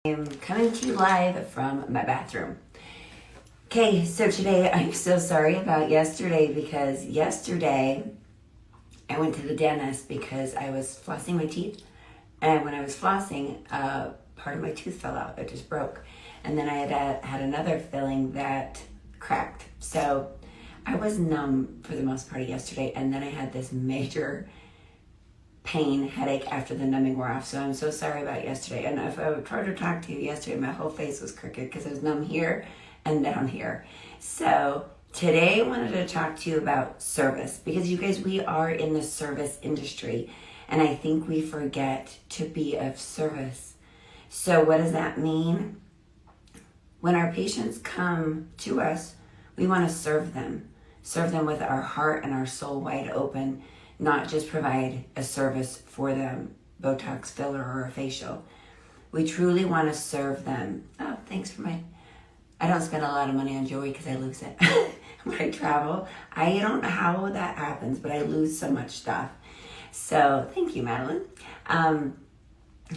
I'm coming to you live from my bathroom. Okay, so today I'm so sorry about yesterday because yesterday I went to the dentist because I was flossing my teeth, and when I was flossing, part of my tooth fell out. It just broke, and then I had another filling that cracked. So I was numb for the most part of yesterday, and then I had this major pain, headache after the numbing wore off. So I'm so sorry about yesterday. And if I tried to talk to you yesterday, my whole face was crooked because I was numb here and down here. So today I wanted to talk to you about service, because you guys, we are in the service industry, and I think we forget to be of service. So what does that mean? When our patients come to us, we want to serve them with our heart and our soul wide open, not just provide a service for them, Botox filler or a facial. We truly want to serve them. Oh, thanks for I don't spend a lot of money on jewelry because I lose it. When I travel, I don't know how that happens, but I lose so much stuff. So thank you, Madeline.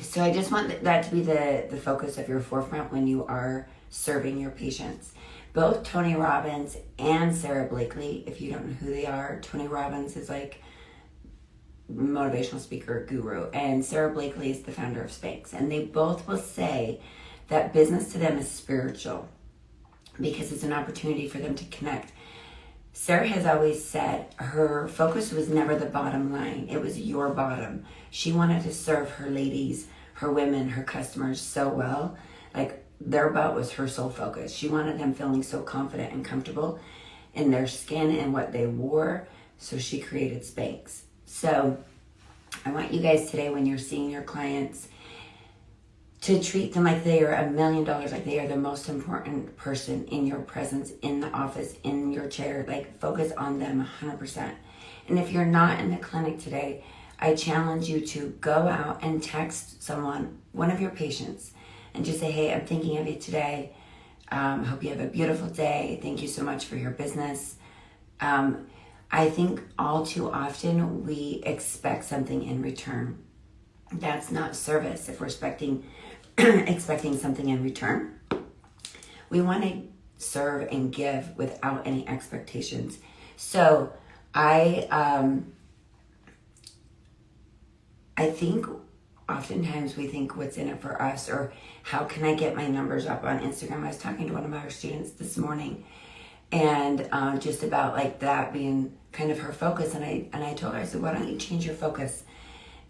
So I just want that to be the focus of your forefront when you are serving your patients. Both Tony Robbins and Sara Blakely, if you don't know who they are, Tony Robbins is like motivational speaker guru, and Sara Blakely is the founder of Spanx, and they both will say that business to them is spiritual because it's an opportunity for them to connect. Sara has always said her focus was never the bottom line, it was your bottom. She wanted to serve her ladies, her women, her customers so well, like their butt was her sole focus. She wanted them feeling so confident and comfortable in their skin and what they wore, so she created Spanx. So I want you guys today, when you're seeing your clients, to treat them like they are $1 million, like they are the most important person in your presence, in the office, in your chair. Like, focus on them 100%. And if you're not in the clinic today, I challenge you to go out and text someone, one of your patients, and just say, hey, I'm thinking of you today. Hope you have a beautiful day. Thank you so much for your business. I think all too often we expect something in return. That's not service. If we're expecting something in return, we want to serve and give without any expectations. So I think oftentimes we think, what's in it for us, or how can I get my numbers up on Instagram? I was talking to one of our students this morning, and just about like that being kind of her focus, and I told her, I said, why don't you change your focus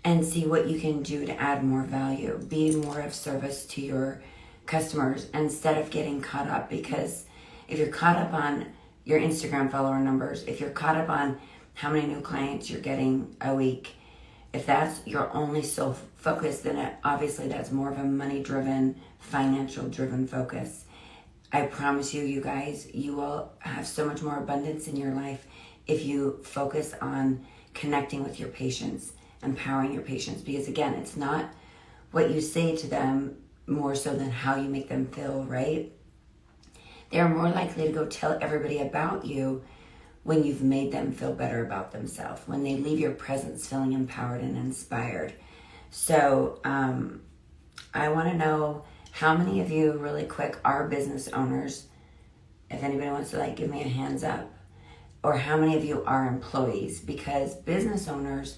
and see what you can do to add more value, be more of service to your customers instead of getting caught up. Because if you're caught up on your Instagram follower numbers, if you're caught up on how many new clients you're getting a week, if that's your only sole focus, then obviously that's more of a money-driven, financial-driven focus. I promise you, you guys, you will have so much more abundance in your life if you focus on connecting with your patients, empowering your patients. Because again, it's not what you say to them more so than how you make them feel, right? They're more likely to go tell everybody about you when you've made them feel better about themselves, when they leave your presence feeling empowered and inspired. So I want to know how many of you, really quick, are business owners. If anybody wants to like give me a hands up. Or how many of you are employees? Because business owners,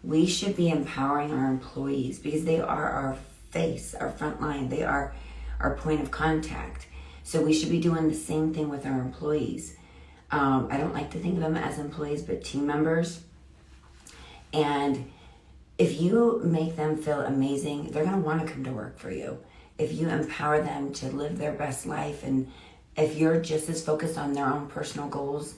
we should be empowering our employees because they are our face, our front line. They are our point of contact. So we should be doing the same thing with our employees. I don't like to think of them as employees, but team members. And if you make them feel amazing, they're going to want to come to work for you. If you empower them to live their best life, and if you're just as focused on their own personal goals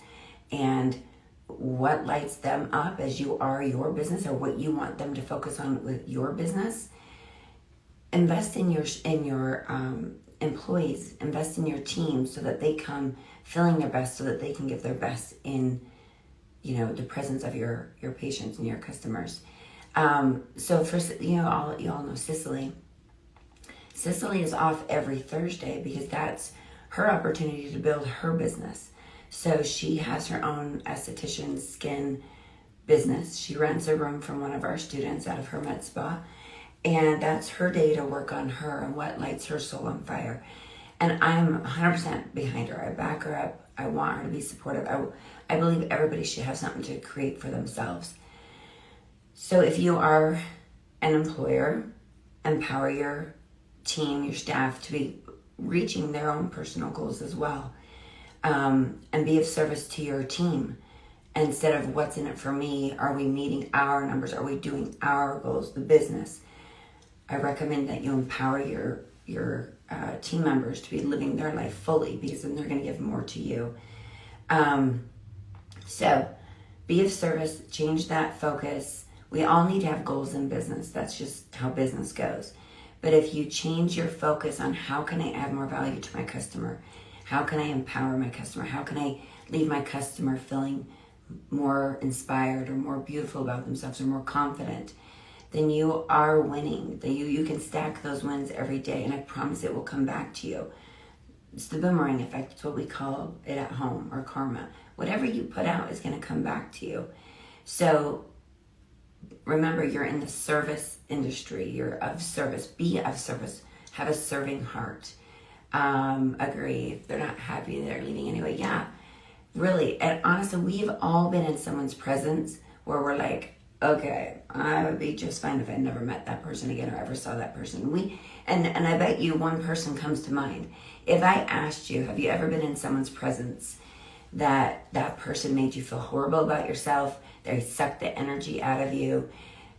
and what lights them up as you are your business, or what you want them to focus on with your business, invest in your employees, invest in your team so that they come feeling their best, so that they can give their best in, the presence of your patients and your customers. So first, you all know Cicely. Cicely is off every Thursday because that's her opportunity to build her business. So she has her own esthetician skin business. She rents a room from one of our students out of her med spa, And that's her day to work on her and what lights her soul on fire. And I'm 100% behind her. I back her up. I want her to be supportive. I believe everybody should have something to create for themselves. So if you are an employer, empower your team, your staff to be reaching their own personal goals as well. And be of service to your team. Instead of what's in it for me, are we meeting our numbers? Are we doing our goals, the business? I recommend that you empower your team members to be living their life fully, because then they're going to give more to you. So be of service, change that focus. We all need to have goals in business. That's just how business goes. But if you change your focus on how can I add more value to my customer, how can I empower my customer, how can I leave my customer feeling more inspired or more beautiful about themselves or more confident, then you are winning. You can stack those wins every day, and I promise it will come back to you. It's the boomerang effect. It's what we call it at home, or karma. Whatever you put out is going to come back to you. So remember, you're in the service industry. You're of service. Be of service. Have a serving heart. Agree. If they're not happy, they're leaving anyway. Yeah, really. And honestly, we've all been in someone's presence where we're like, okay, I would be just fine if I never met that person again or ever saw that person. And I bet you one person comes to mind. If I asked you, have you ever been in someone's presence that person made you feel horrible about yourself? They sucked the energy out of you.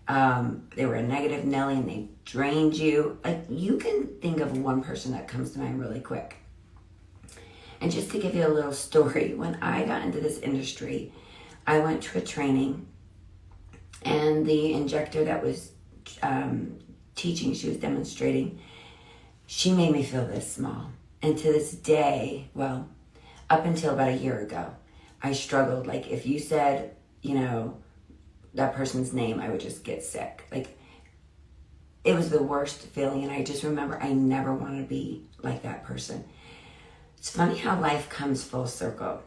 They were a negative Nelly and they drained you. Like, you can think of one person that comes to mind really quick. And just to give you a little story, when I got into this industry, I went to a training, and the injector that was teaching, she was demonstrating, she made me feel this small. And to this day, well, up until about a year ago, I struggled. Like, if you said, that person's name, I would just get sick. Like, it was the worst feeling, and I just remember I never want to be like that person. It's funny how life comes full circle.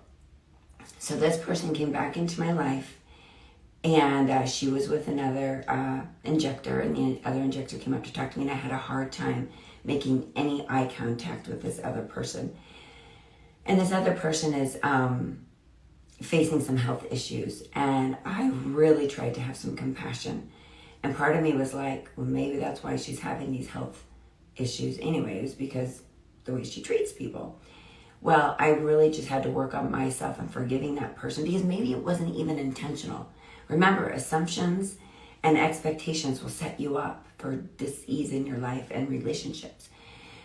So this person came back into my life, and she was with another injector, and the other injector came up to talk to me, and I had a hard time making any eye contact with this other person. And this other person is facing some health issues, and I really tried to have some compassion. And part of me was like, well, maybe that's why she's having these health issues anyways, because the way she treats people. Well, I really just had to work on myself and forgiving that person, because maybe it wasn't even intentional. Remember, assumptions and expectations will set you up for dis-ease in your life and relationships.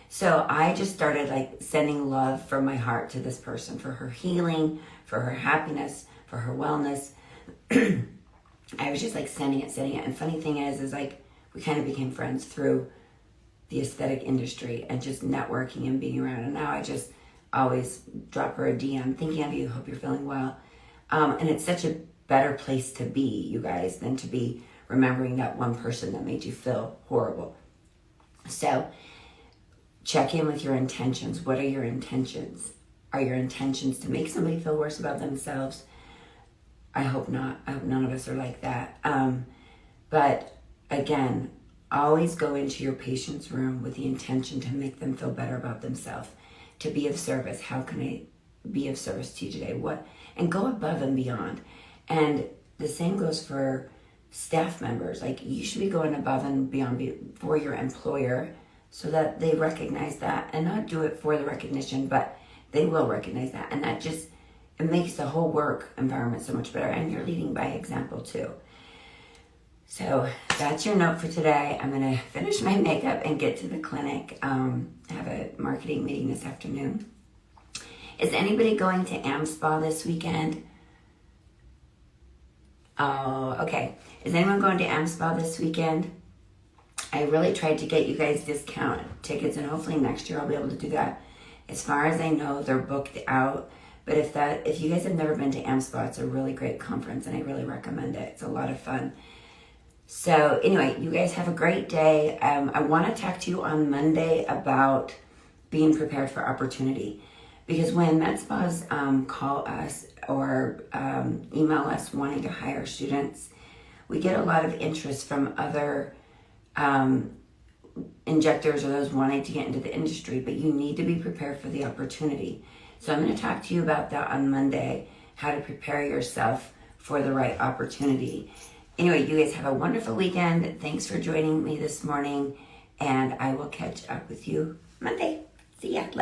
So I just started sending love from my heart to this person for her healing, for her happiness, for her wellness. I was just sending it. And funny thing is we kind of became friends through the aesthetic industry and just networking and being around. And now I just always drop her a DM, thinking of you, hope you're feeling well. And it's such a better place to be, you guys, than to be remembering that one person that made you feel horrible. So check in with your intentions. What are your intentions? Are your intentions to make somebody feel worse about themselves? I hope not. I hope none of us are like that. But again, always go into your patient's room with the intention to make them feel better about themselves, to be of service. How can I be of service to you today? And go above and beyond. And the same goes for staff members. You should be going above and beyond for your employer, so that they recognize that, and not do it for the recognition, but they will recognize that. And that just, it makes the whole work environment so much better. And you're leading by example too. So that's your note for today. I'm going to finish my makeup and get to the clinic. I have a marketing meeting this afternoon. Is anybody going to AmSpa this weekend? Oh, okay. Is anyone going to AmSpa this weekend? I really tried to get you guys discount tickets, and hopefully next year I'll be able to do that. As far as I know, they're booked out. But if you guys have never been to AmSpa, it's a really great conference, and I really recommend it. It's a lot of fun. So anyway, you guys have a great day. I want to talk to you on Monday about being prepared for opportunity. Because when med spas call us or email us wanting to hire students, we get a lot of interest from other injectors or those wanting to get into the industry, but you need to be prepared for the opportunity. So I'm going to talk to you about that on Monday, how to prepare yourself for the right opportunity. Anyway, you guys have a wonderful weekend. Thanks for joining me this morning, and I will catch up with you Monday. See ya.